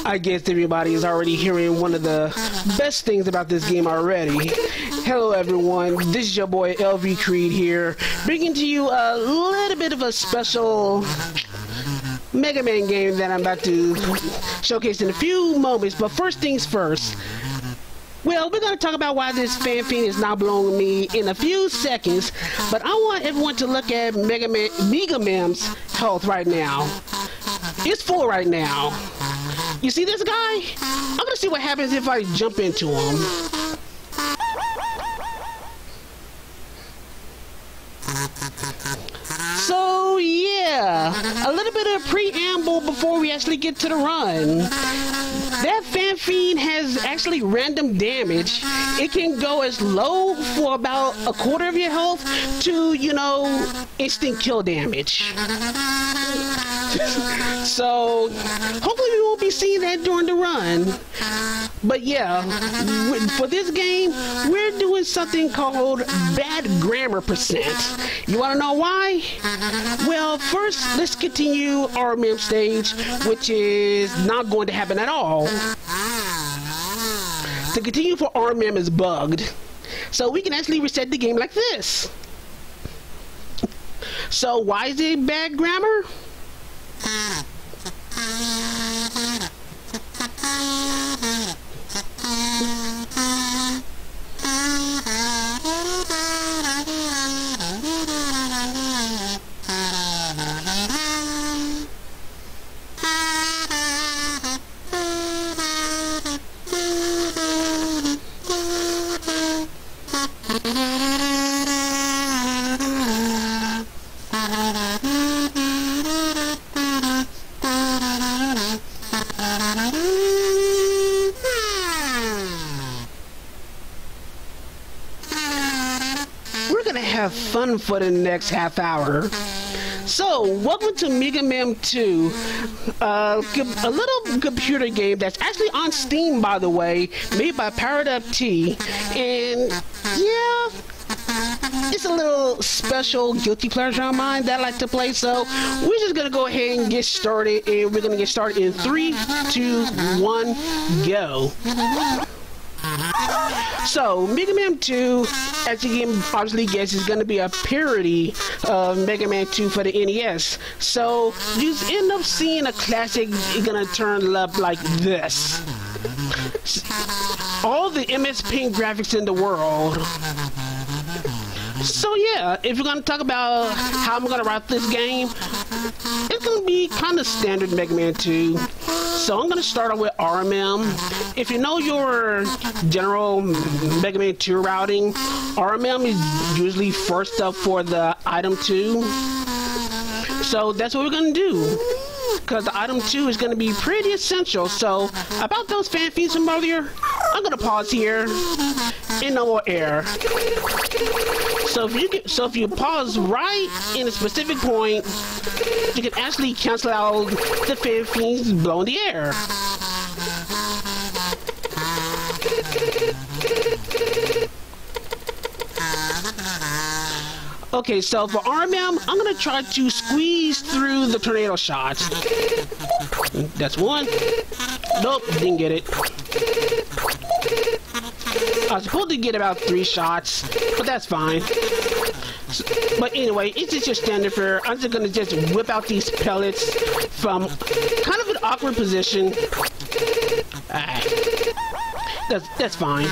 I guess everybody is already hearing one of the best things about this game already. Hello everyone, this is your boy LVCreed here, bringing to you a little bit of a special Mega Man game that I'm about to showcase in a few moments. But first things first, well, we're going to talk about why this fan fiend is not blowing me in a few seconds, but I want everyone to look at Meegah Mem's health right now. It's full right now. You see this guy? I'm gonna see what happens if I jump into him. So yeah, a little bit of preamble before we actually get to the run. That fan fiend has actually random damage. It can go as low for about a quarter of your health to, you know, instant kill damage. So hopefully we won't be seeing that during the run. But yeah, for this game, we're doing something called bad grammar percent. You want to know why? Well, first, let's continue our mem stage, which is not going to happen at all. To continue for RMM is bugged. So we can actually reset the game like this. So why is it bad grammar? We're gonna have fun for the next half hour. So, welcome to Meegah Mem II, a little computer game that's actually on Steam, by the way, made by Powered Up T, and yeah, it's a little special guilty pleasure of mine that I like to play. So we're just gonna go ahead and get started, and we're gonna get started in 3, 2, 1, go. So, Meegah Mem II, as you can obviously guess, is going to be a parody of Mega Man 2 for the NES. So, you end up seeing a classic going to turn up like this. All the MS Paint graphics in the world. So yeah, if you're going to talk about how I'm going to route this game, it's going to be kind of standard Mega Man 2. So I'm going to start off with RMM. If you know your general Mega Man 2 routing, RMM is usually first up for the item 2. So that's what we're going to do, because the item 2 is going to be pretty essential. So about those fan fiends from earlier, I'm going to pause here and no more air. So if you pause right in a specific point, you can actually cancel out the fan fiends blowing the air. Okay, so for RMM, I'm gonna try to squeeze through the tornado shots. That's one. Nope, didn't get it. I was supposed to get about 3 shots, but that's fine. But anyway, it's just your standard fare. I'm just gonna whip out these pellets from kind of an awkward position. That's fine.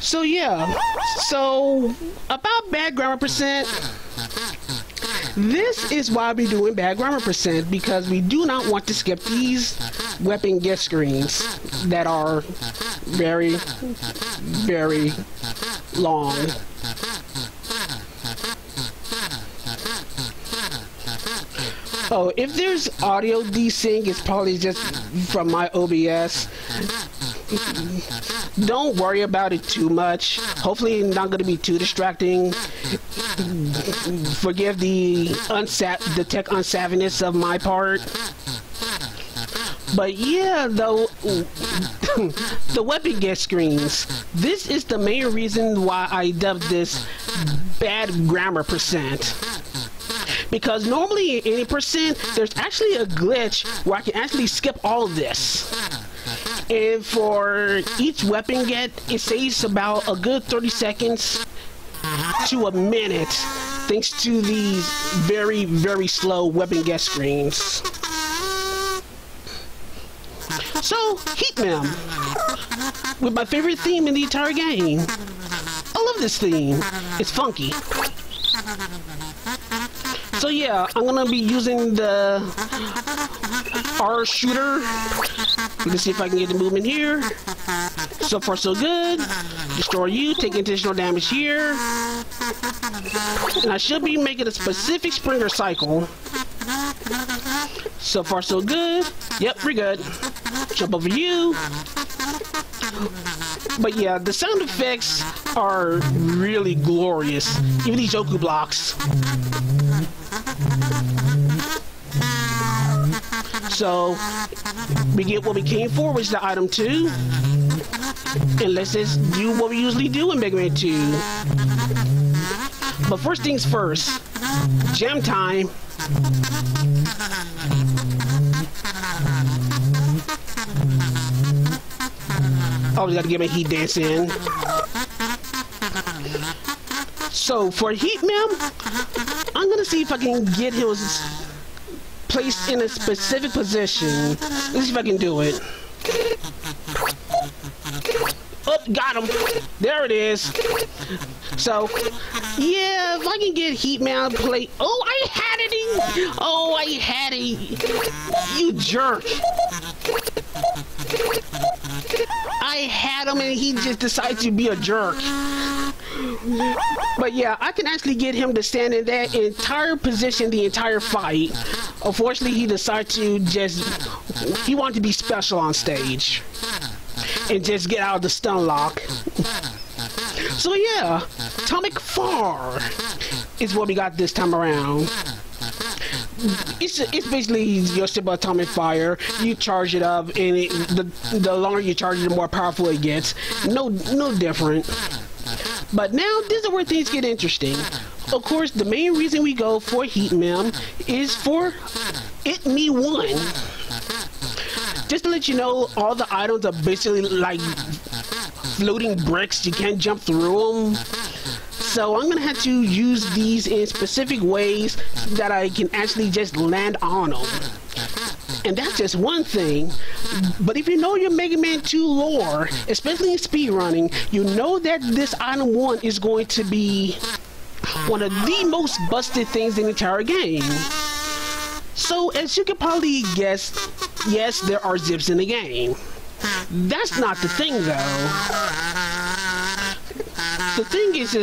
So yeah, so about bad grammar percent. This is why we're doing bad grammar percent, because we do not want to skip these weapon guest screens that are very, very long. Oh, if there's audio desync, it's probably just from my OBS. Don't worry about it too much. Hopefully it's not going to be too distracting. Forgive the tech unsavviness of my part. But yeah, though, the weapon guest screens. This is the main reason why I dubbed this bad grammar percent. because normally in any Pursent, there's actually a glitch where I can actually skip all of this. And for each weapon get, it saves about a good 30 seconds to a minute, thanks to these very, very slow weapon get screens. So, Heat Mem, with my favorite theme in the entire game. I love this theme. It's funky. So yeah, I'm gonna be using the R shooter. Let's see if I can get the movement here. So far so good. Destroy you, take additional damage here. And I should be making a specific Springer cycle. So far so good. Yep, we're good. Jump over you. But yeah, the sound effects are really glorious. Even these Joku blocks. So we get what we came for, which is the item 2. And let's just do what we usually do in Mega Man 2. But first things first, jam time. Always got to get my heat dance in. So for Heat Mem, I'm gonna see if I can get him placed in a specific position. Let's see if I can do it. Oh, got him. There it is. So, yeah, if I can get Heat Mem play. Oh, I had it. Oh, I had it. You jerk. I had him and he just decided to be a jerk. But yeah, I can actually get him to stand in that entire position the entire fight. Unfortunately, he decided to he wanted to be special on stage and just get out of the stun lock. So yeah, Atomic Fire is what we got this time around. It's basically your simple Atomic Fire. You charge it up, and the longer you charge it, the more powerful it gets. No different. But now, this is where things get interesting. Of course, the main reason we go for Heat Mem is for It Me 1. Just to let you know, all the items are basically like floating bricks. You can't jump through them. So I'm gonna have to use these in specific ways that I can actually just land on them. And that's just one thing. But if you know your Mega Man 2 lore, especially in speedrunning, you know that this item 1 is going to be one of the most busted things in the entire game. So as you can probably guess, yes, there are zips in the game. That's not the thing though. The thing is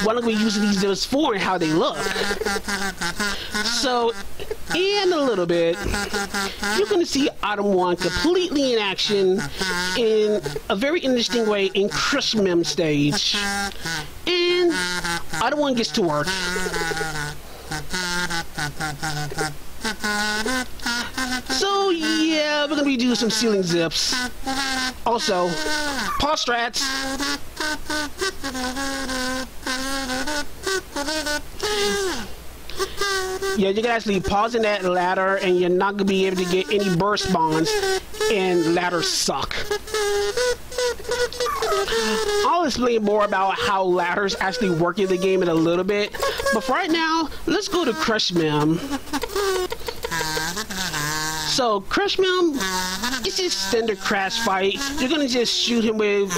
what are we using these zips for and how they look. So in a little bit, you're going to see item 1 completely in action in a very interesting way in Crush Mem stage. And item 1 gets to work. So yeah, we're gonna be doing some ceiling zips. Also, pause strats. Yeah, you can actually pause in that ladder and you're not gonna be able to get any burst bonds, and ladders suck. I'll explain more about how ladders actually work in the game in a little bit, but for right now, let's go to Crush Mem. So Crush Mem, it's just standard crash fight. You're gonna just shoot him with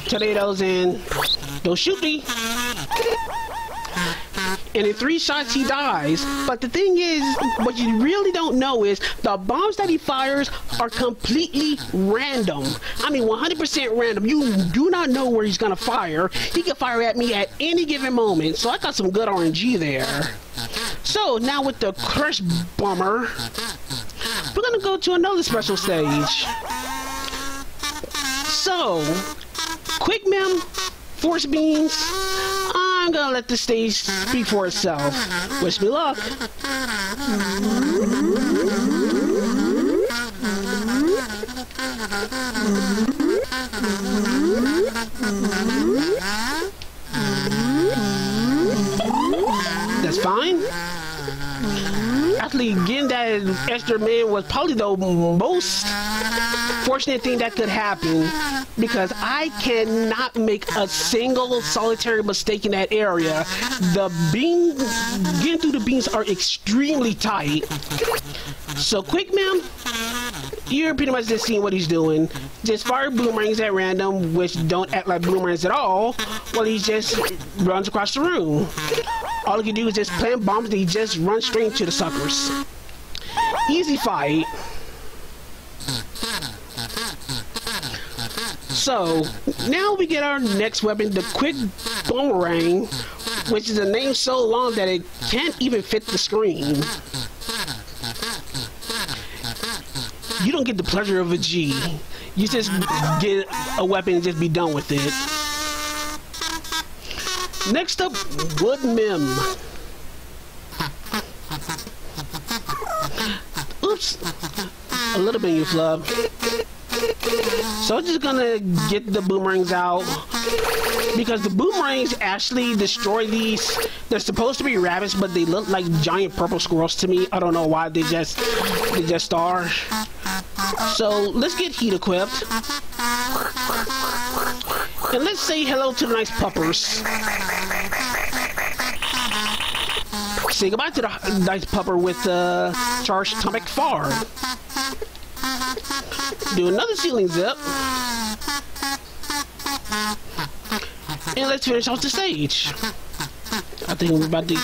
tornadoes and don't shoot me. And in 3 shots he dies. But the thing is, what you really don't know is the bombs that he fires are completely random. I mean 100% random. You do not know where he's gonna fire. He can fire at me at any given moment. So I got some good RNG there. So now with the Crush Bomber, we're gonna go to another special stage. So, Quick Mem, Force Beams, I'm gonna let the stage speak for itself. Wish me luck. That's fine. actually getting that extra man was probably the most fortunate thing that could happen, because I cannot make a single solitary mistake in that area. The beam, getting through the beams are extremely tight. So Quick Mem, you're pretty much just seeing what he's doing. Just fire boomerangs at random, which don't act like boomerangs at all, while he just runs across the room. All he can do is just plant bombs and he just runs straight into the suckers. Easy fight. So, now we get our next weapon, the Quick Boomerang, which is a name so long that it can't even fit the screen. You don't get the pleasure of a G. You just get a weapon and just be done with it. Next up, Wood Mem. Oops. A little bit, you flub. So I'm just gonna get the boomerangs out, because the boomerangs actually destroy these. They're supposed to be rabbits, but they look like giant purple squirrels to me. I don't know why, they just are. So let's get heat equipped. And let's say hello to the nice puppers. Say goodbye to the nice pupper with the charged atomic far. Do another ceiling zip. And let's finish off the stage. I think I'm about to...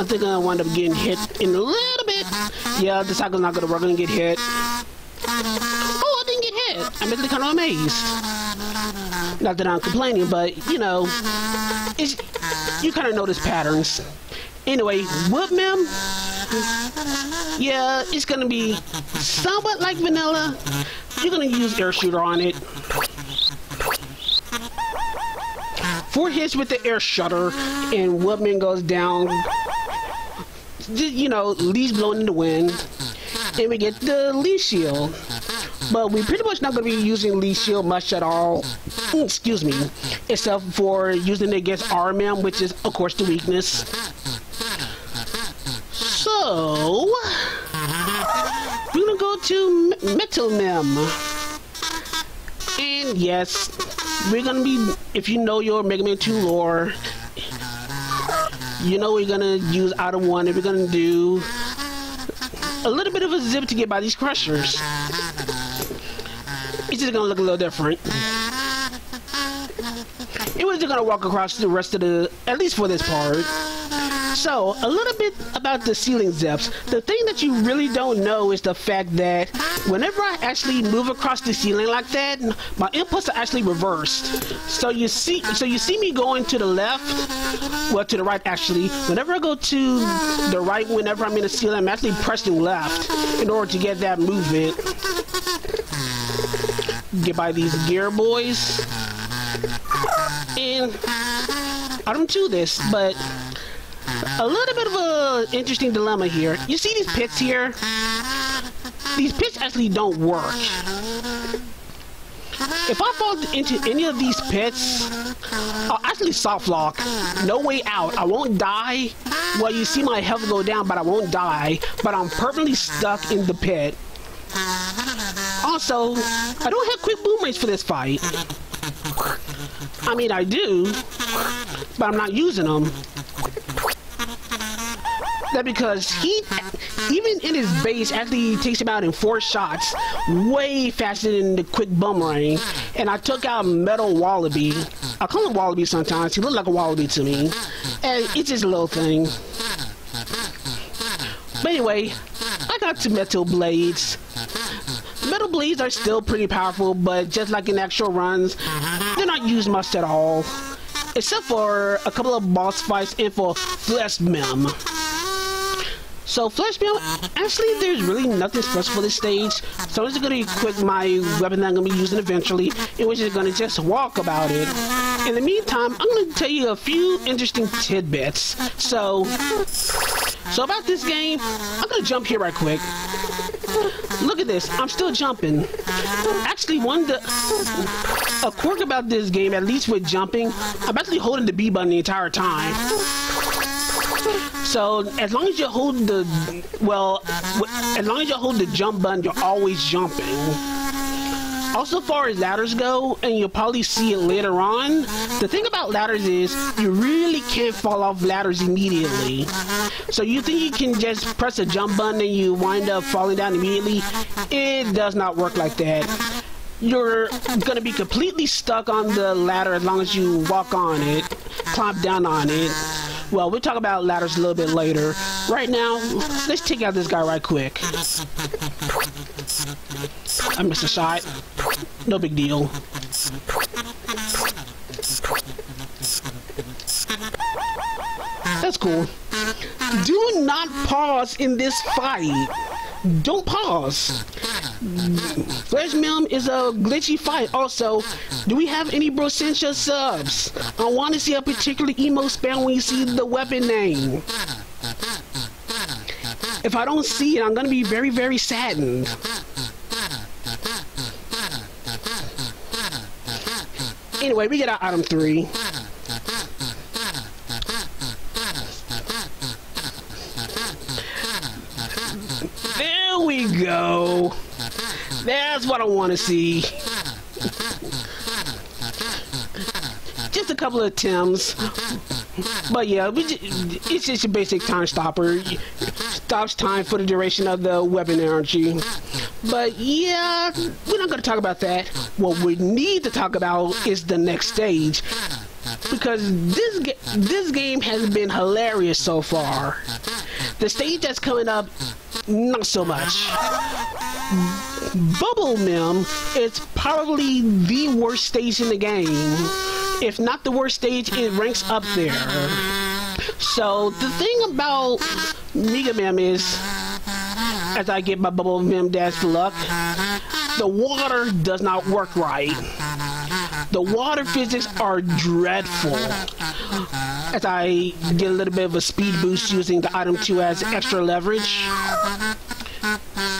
I think I wind up getting hit in a little bit. Yeah, the cycle's not gonna work, I'm gonna get hit. Oh, I didn't get hit. I'm actually kind of amazed. Not that I'm complaining, but, you know, you kind of notice patterns. Anyway, Wood Mem, yeah, it's gonna be somewhat like vanilla. You're gonna use air shooter on it. 4 hits with the air shutter, and Wood Mem goes down. You know, leaves blowing in the wind, and we get the leaf shield. But we're pretty much not going to be using leaf shield much at all. Excuse me, except for using it against RMM, which is of course the weakness. So we're gonna go to Metal Mem, and yes, we're gonna be, if you know your Mega Man 2 lore, you know we're gonna use out of one, and we're gonna do a little bit of a zip to get by these crushers. It's just gonna look a little different. And we're just gonna walk across the rest of the, at least for this part. So, a little bit about the ceiling zips. The thing that you really don't know is the fact that whenever I actually move across the ceiling like that, my inputs are actually reversed. So you see me going to the left, well, to the right actually. Whenever I go to the right, whenever I'm in the ceiling, I'm actually pressing left in order to get that movement. Get by these gear boys. And I don't do this, but a little bit of an interesting dilemma here. You see these pits here? These pits actually don't work. If I fall into any of these pits, I'll actually soft lock. No way out. I won't die. Well, you see my health go down, but I won't die. But I'm permanently stuck in the pit. Also, I don't have quick boomerangs for this fight. I mean, I do, but I'm not using them. That's because he, even in his base, actually takes him out in 4 shots, way faster than the quick boomerang. And I took out Metal Wallaby. I call him Wallaby sometimes. He looked like a wallaby to me. And it's just a little thing. But anyway, I got to Metal Blades. Metal Blades are still pretty powerful, but just like in actual runs, they're not used much at all. Except for a couple of boss fights and for Flesh Mem. So Flesh Mem, actually there's really nothing special for this stage. So I'm just going to equip my weapon that I'm going to be using eventually, and we're just going to just walk about it. In the meantime, I'm going to tell you a few interesting tidbits. So about this game, I'm going to jump here right quick. Look at this, I'm still jumping. Actually, a quirk about this game, at least with jumping, I'm actually holding the B button the entire time. So as long as you hold the as long as you hold the jump button, you're always jumping. Also, far as ladders go, and you'll probably see it later on, the thing about ladders is you really can't fall off ladders immediately. So you think you can just press a jump button and you wind up falling down immediately? It does not work like that. You're gonna be completely stuck on the ladder as long as you walk on it, climb down on it. Well, we'll talk about ladders a little bit later. Right now, let's take out this guy right quick. I missed a shot. No big deal. That's cool. Do not pause in this fight. Don't pause. Flash Mem is a glitchy fight. Also, do we have any Brosentia subs? I want to see a particular emo spam when you see the weapon name. If I don't see it, I'm gonna be very, very saddened. Anyway, we get our item 3. There we go. That's what I want to see. Just a couple of attempts. But yeah, it's just a basic time stopper. Stops time for the duration of the weapon energy. But yeah, we're not going to talk about that. What we need to talk about is the next stage. Because this game has been hilarious so far. The stage that's coming up, not so much. Bubble Mem is probably the worst stage in the game. If not the worst stage, it ranks up there. So the thing about Meegah Mem is, as I get my Bubble Mem dash for luck, the water does not work right. The water physics are dreadful. As I get a little bit of a speed boost using the item 2 as extra leverage.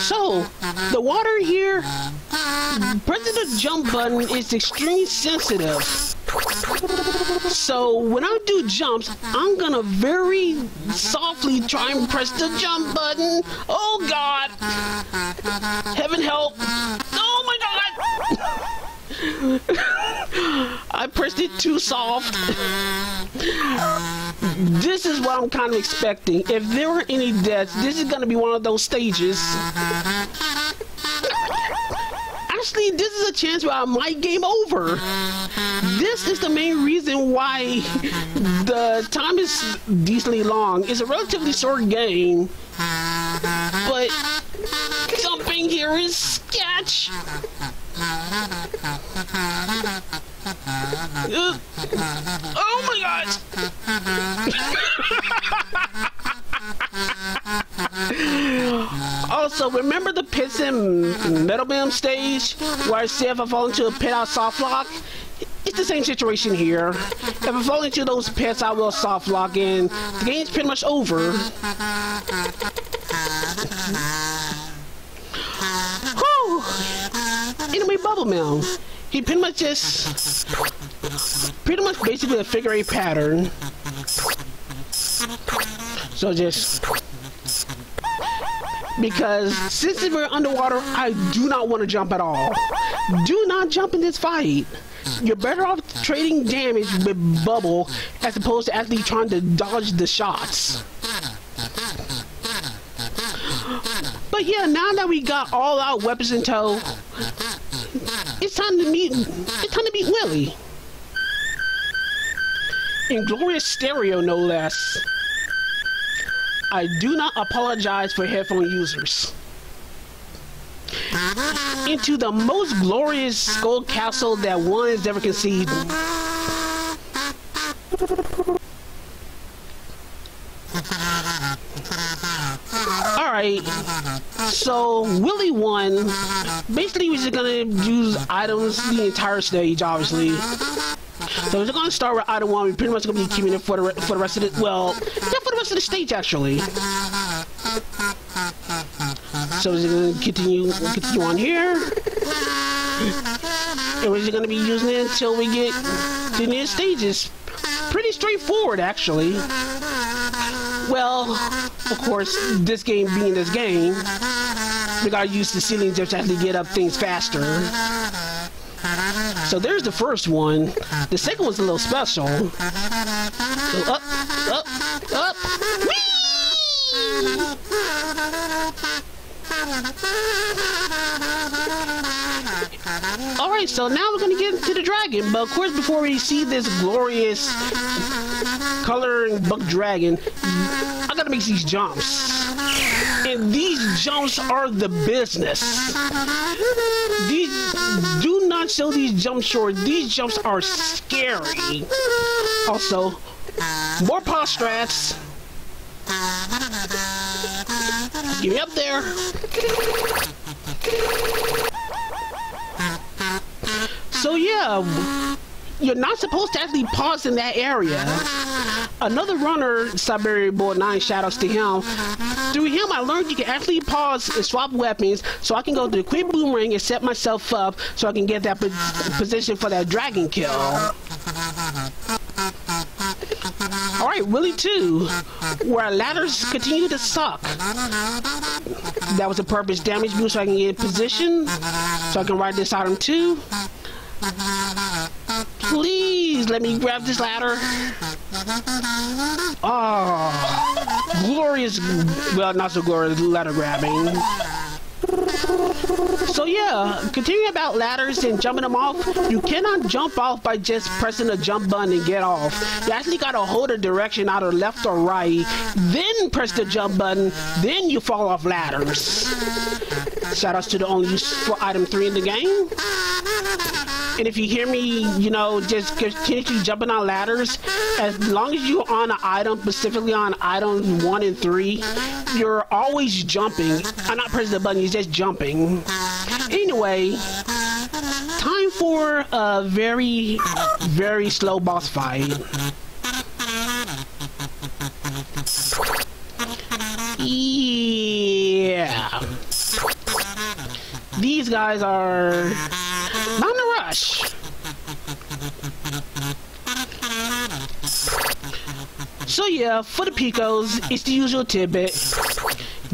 So, the water here, pressing the jump button is extremely sensitive. So, when I do jumps, I'm gonna very softly try and press the jump button. Oh God! Heaven help! Oh my God! I pressed it too soft. This is what I'm kind of expecting. If there were any deaths, this is going to be one of those stages. Actually, this is a chance where I might game over. This is the main reason why the time is decently long. It's a relatively short game, but jumping here is sketch. Oh my gosh! Also, remember the Pursent Metal Bam stage where I said if I fall into a pit I'll soft lock? It's the same situation here. If I fall into those pits I will soft lock and the game's pretty much over. Whew. Anyway, Bubble Mem. He pretty much basically a figure 8 pattern. So just because since we're underwater, I do not want to jump at all. Do not jump in this fight. You're better off trading damage with Bubble as opposed to actually trying to dodge the shots. But yeah, now that we got all our weapons in tow, it's time to meet Willie. In glorious stereo, no less. I do not apologize for headphone users. Into the most glorious skull castle that one has ever conceived. Alright, so Willie won. Basically, we're just gonna use items the entire stage, obviously. So we're gonna start with item 1. We're pretty much gonna be keeping it for the rest of the, well, yeah, for the rest of the stage actually. So we're just gonna continue on here, and we're just gonna be using it until we get to the next stages. Pretty straightforward, actually. Well, of course, this game being this game, we gotta use the ceiling just to actually get up things faster. So there's the first one. The second one's a little special. So up, up, up. Whee! Alright, so now we're gonna get into the dragon, but of course before we see this glorious coloring buck dragon, I gotta make these jumps. And these jumps are the business. These do not sell these jumps short. These jumps are scary. Also, more paw strats. Get me up there. So yeah, you're not supposed to actually pause in that area. Another runner, Siberia Boy 9, shoutouts to him. Through him, I learned you can actually pause and swap weapons, so I can go to the quick boomerang and set myself up so I can get that position for that dragon kill. Alright, Willie 2, where ladders continue to suck. That was a purpose damage boost so I can get in position, so I can ride this item too. Please let me grab this ladder. Oh, glorious, well, not so glorious ladder grabbing. So yeah, continuing about ladders and jumping them off, you cannot jump off by just pressing the jump button and get off. You actually gotta hold a direction either left or right, then press the jump button, then you fall off ladders. Shoutouts to the only use for item 3 in the game. And if you hear me, you know, just continuously jumping on ladders, as long as you're on an item, specifically on items 1 and 3, you're always jumping. I'm not pressing the button, you're just jumping. Anyway, time for a very, very slow boss fight. Yeah. These guys are not in a rush. So yeah, for the Picos, it's the usual tidbit.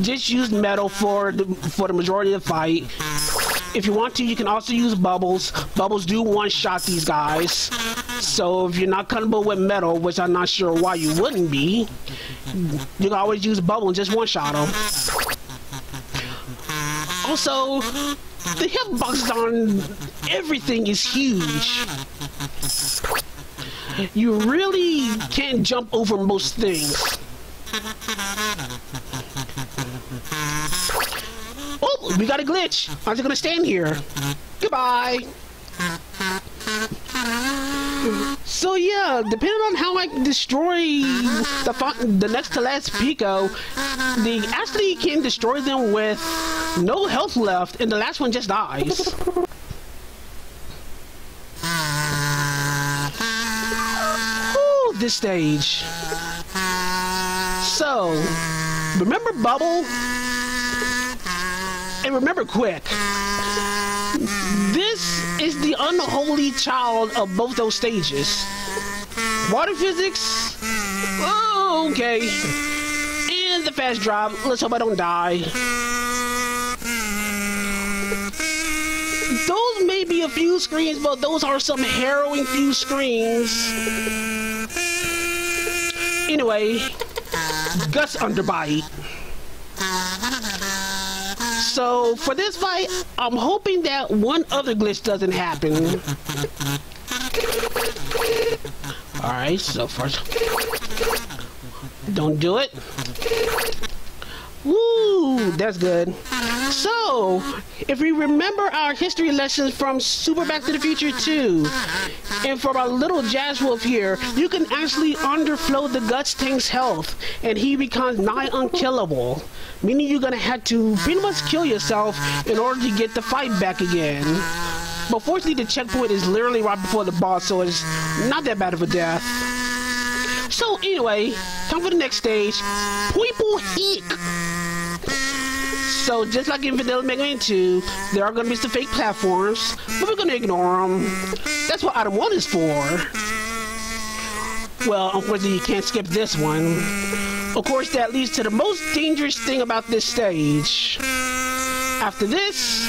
Just use metal for the majority of the fight. If you want to, you can also use bubbles. Bubbles do one-shot these guys. So if you're not comfortable with metal, which I'm not sure why you wouldn't be, you can always use bubble and just one-shot them. Also, the hitbox on everything is huge. You really can't jump over most things. Oh, we got a glitch. I'm just gonna stand here. Goodbye. So yeah, depending on how I destroy the next to last Pico, they actually can destroy them with no health left, and the last one just dies. Ooh, this stage. So, remember Bubble? And remember Quick. This is the unholy child of both those stages. Water physics? Oh, okay. And the fast drop. Let's hope I don't die. Those may be a few screens, but those are some harrowing few screens. Anyway, Gus Underbite. So for this fight, I'm hoping that one other glitch doesn't happen. Alright, so first, don't do it. Woo, that's good. So, if we remember our history lessons from Super Back to the Future 2, and for our little Jazz Wolf here, you can actually underflow the Guts tank's health, and he becomes nigh unkillable. Meaning you're gonna have to pretty much kill yourself in order to get the fight back again. But fortunately, the checkpoint is literally right before the boss, so it's not that bad of a death. So anyway, time for the next stage. People Heek. So just like in Vanilla Mega Man 2, there are going to be some fake platforms, but we're going to ignore them. That's what Item 1 is for. Well, unfortunately, you can't skip this one. Of course, that leads to the most dangerous thing about this stage. After this,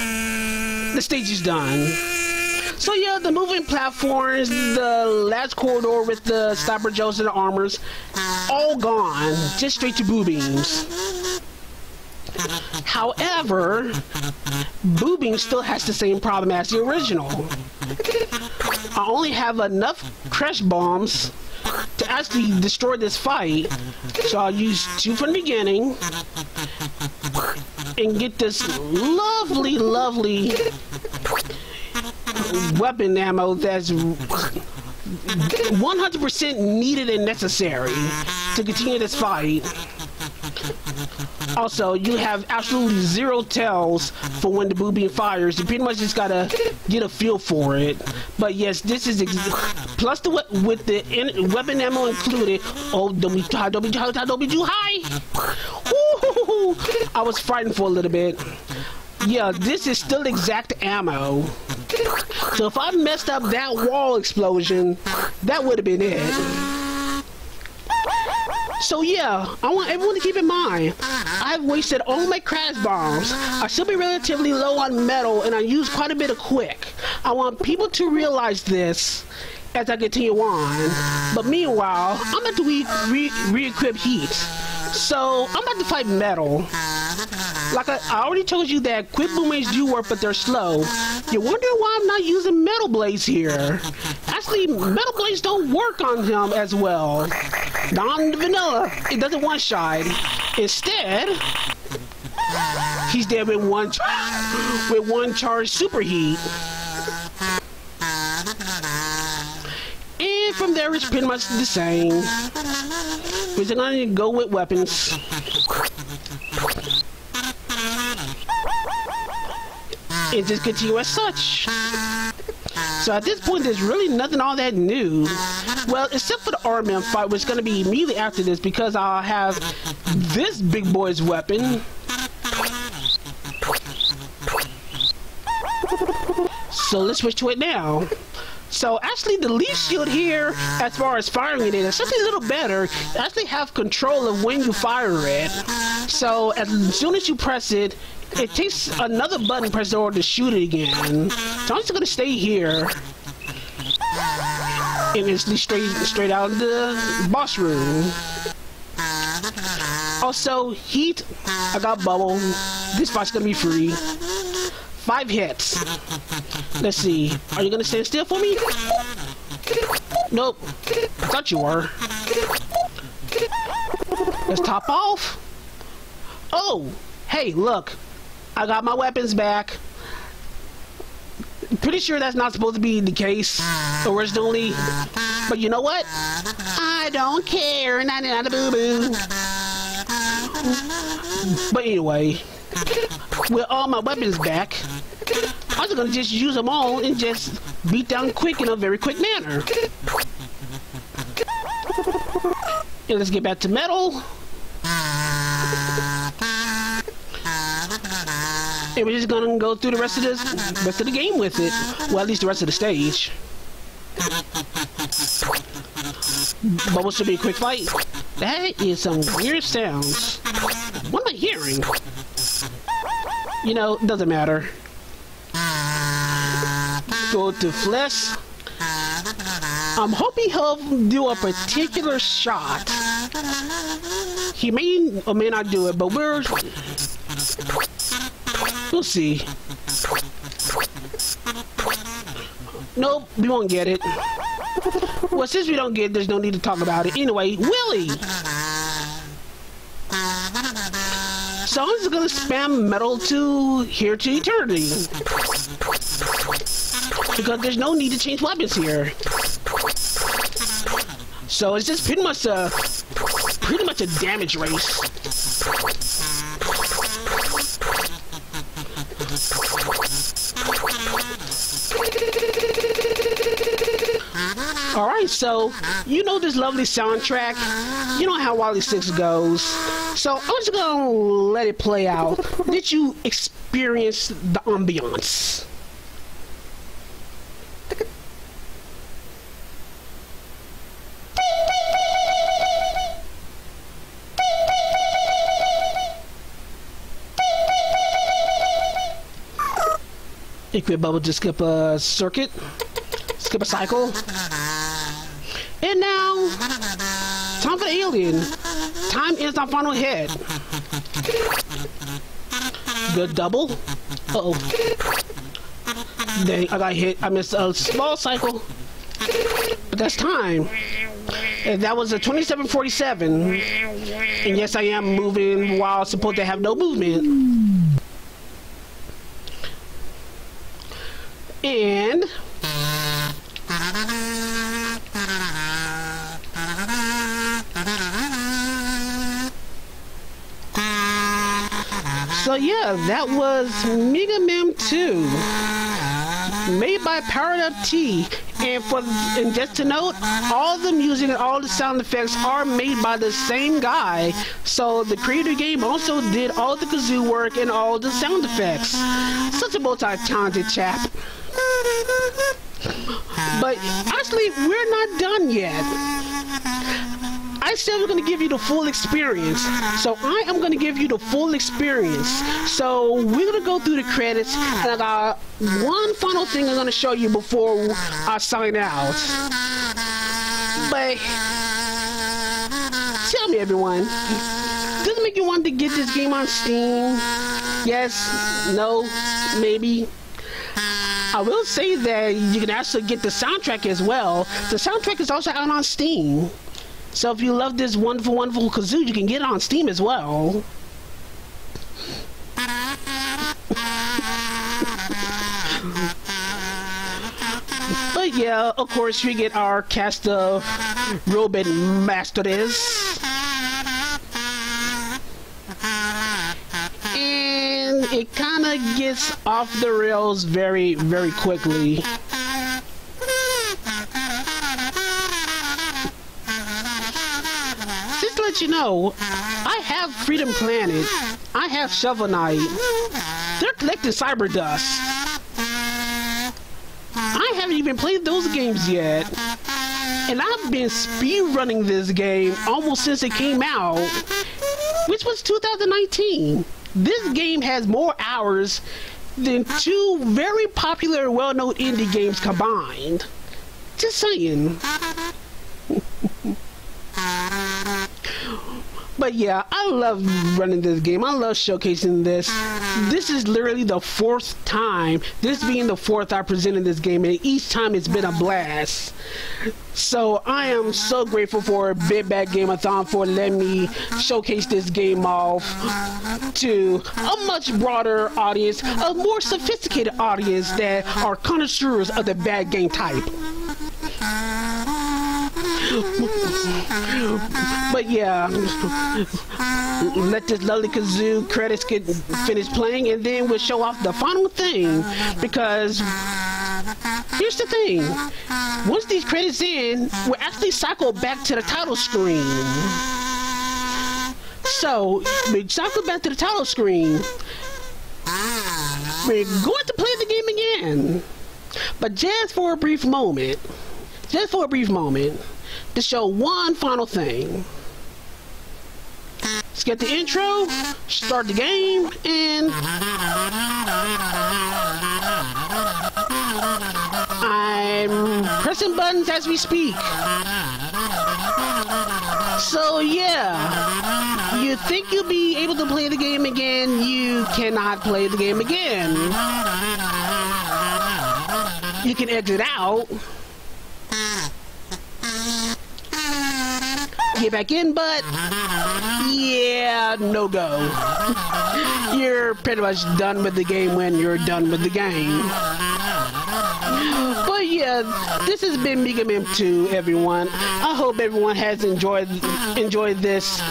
the stage is done. So yeah, the moving platforms, the last corridor with the sniper gels and the armors, all gone, just straight to boo beams. However, boo beam still has the same problem as the original. I only have enough crash bombs to actually destroy this fight, so I'll use 2 from the beginning and get this lovely weapon ammo that's 100% needed and necessary to continue this fight. Also, you have absolutely 0 tells for when the boo beam fires. You pretty much just gotta get a feel for it. But yes, this is plus with the weapon ammo included. Oh, don't be too high. Woo! I was frightened for a little bit. Yeah, this is still exact ammo. So if I messed up that wall explosion, that would have been it. So yeah, I want everyone to keep in mind, I've wasted all my crash bombs. I should be relatively low on metal, and I use quite a bit of quick. I want people to realize this as I continue on. But meanwhile, I'm about to re-equip heat. So I'm about to fight metal. Like I already told you that quick boomerangs do work, but they're slow. You wonder why I'm not using metal blades here. Actually, metal blades don't work on him as well. Not on the vanilla. It doesn't one-shot. Instead, he's dead with one charge superheat. And from there, it's pretty much the same. We're just gonna go with weapons. And just continue as such. So at this point, there's really nothing all that new. Well, except for the RMM fight, which is going to be immediately after this, because I'll have this big boy's weapon. So let's switch to it now. So actually, the leaf shield here, as far as firing it is something a little better. You actually have control of when you fire it. So as soon as you press it, it takes another button press in order to shoot it again. So I'm just gonna stay here and instantly straight out of the boss room. Also, heat. I got bubble. This fight's gonna be free. 5 hits. Let's see. Are you gonna stand still for me? Nope. I thought you were. Let's top off. Oh, hey, look. I got my weapons back. Pretty sure that's not supposed to be the case originally. But you know what? I don't care. Not a boo-boo. But anyway, with all my weapons back, I'm just gonna just use them all and just beat down quick in a very quick manner. And let's get back to metal. And we're just gonna go through the rest of the game with it. Well, at least the rest of the stage. Bubble should be a quick fight. That is some weird sounds. What am I hearing? You know, doesn't matter. Go to flesh. I'm hoping he'll do a particular shot. He may or may not do it, but we'll see. Nope, we won't get it. Well, since we don't get it, there's no need to talk about it. Anyway, Willie! So I'm just gonna spam metal to here to eternity. Because there's no need to change weapons here. So it's just pretty much a damage race. Alright, so you know this lovely soundtrack. You know how Wally 6 goes. So I'm just gonna let it play out. Did you experience the ambiance? Equip bubble to skip a circuit. Skip a cycle. And now, time for the alien. Time is our final hit. Good double. Uh-oh. Dang, I got hit. I missed a small cycle. But that's time. And that was a 2747. And yes, I am moving while I'm supposed to have no movement. And so yeah, that was Meegah Mem II, made by Powered Up T. And just to note, all the music and all the sound effects are made by the same guy. So the creator of the game also did all the kazoo work and all the sound effects. Such a multi-talented chap. But actually, we're not done yet. I said we're going to give you the full experience. So I am going to give you the full experience. So we're going to go through the credits, and I got one final thing I'm going to show you before I sign out. But tell me, everyone, does it make you want to get this game on Steam? Yes? No? Maybe? I will say that you can actually get the soundtrack as well. The soundtrack is also out on Steam. So if you love this wonderful, wonderful kazoo, you can get it on Steam as well. But yeah, of course, we get our cast of Robot Masters. And it kind of gets off the rails very, very quickly. Just to let you know, I have Freedom Planet, I have Shovel Knight. They're collecting cyber dust. I haven't even played those games yet. And I've been speedrunning this game almost since it came out, which was 2019. This game has more hours than two very popular, well-known indie games combined. Just saying. But yeah, I love running this game. I love showcasing this. This is literally the fourth time, this being the fourth I presented this game, and each time it's been a blast. So I am so grateful for Big Bad Game-a-thon for letting me showcase this game off to a much broader audience, a more sophisticated audience that are connoisseurs of the bad game type. But yeah, let this lovely kazoo credits get finished playing, and then we'll show off the final thing. Because here's the thing, once these credits in, we'll actually cycle back to the title screen. So we cycle back to the title screen. We're going to play the game again, but just for a brief moment. Just for a brief moment, to show one final thing. Let's get the intro, start the game, and I'm pressing buttons as we speak. So yeah, you think you'll be able to play the game again, you cannot play the game again. You can exit out, get back in, but yeah, no go. You're pretty much done with the game when you're done with the game. But yeah, this has been Meegah Mem II, everyone. I hope everyone has enjoyed this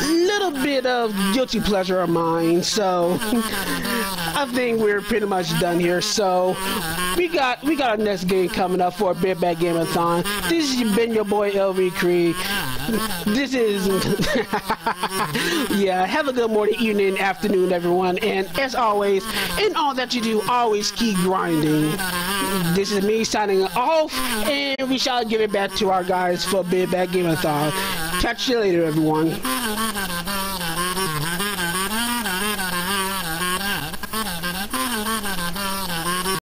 little bit of guilty pleasure of mine. So I think we're pretty much done here. So we got our next game coming up for a Big Bad Game-a-thon. This has been your boy LVCreed. This is yeah, have a good morning, evening, afternoon, everyone, and as always, in all that you do, always keep grinding. This is me signing off, and we shall give it back to our guys for Big Bad Game-a-thon. Catch you later, everyone.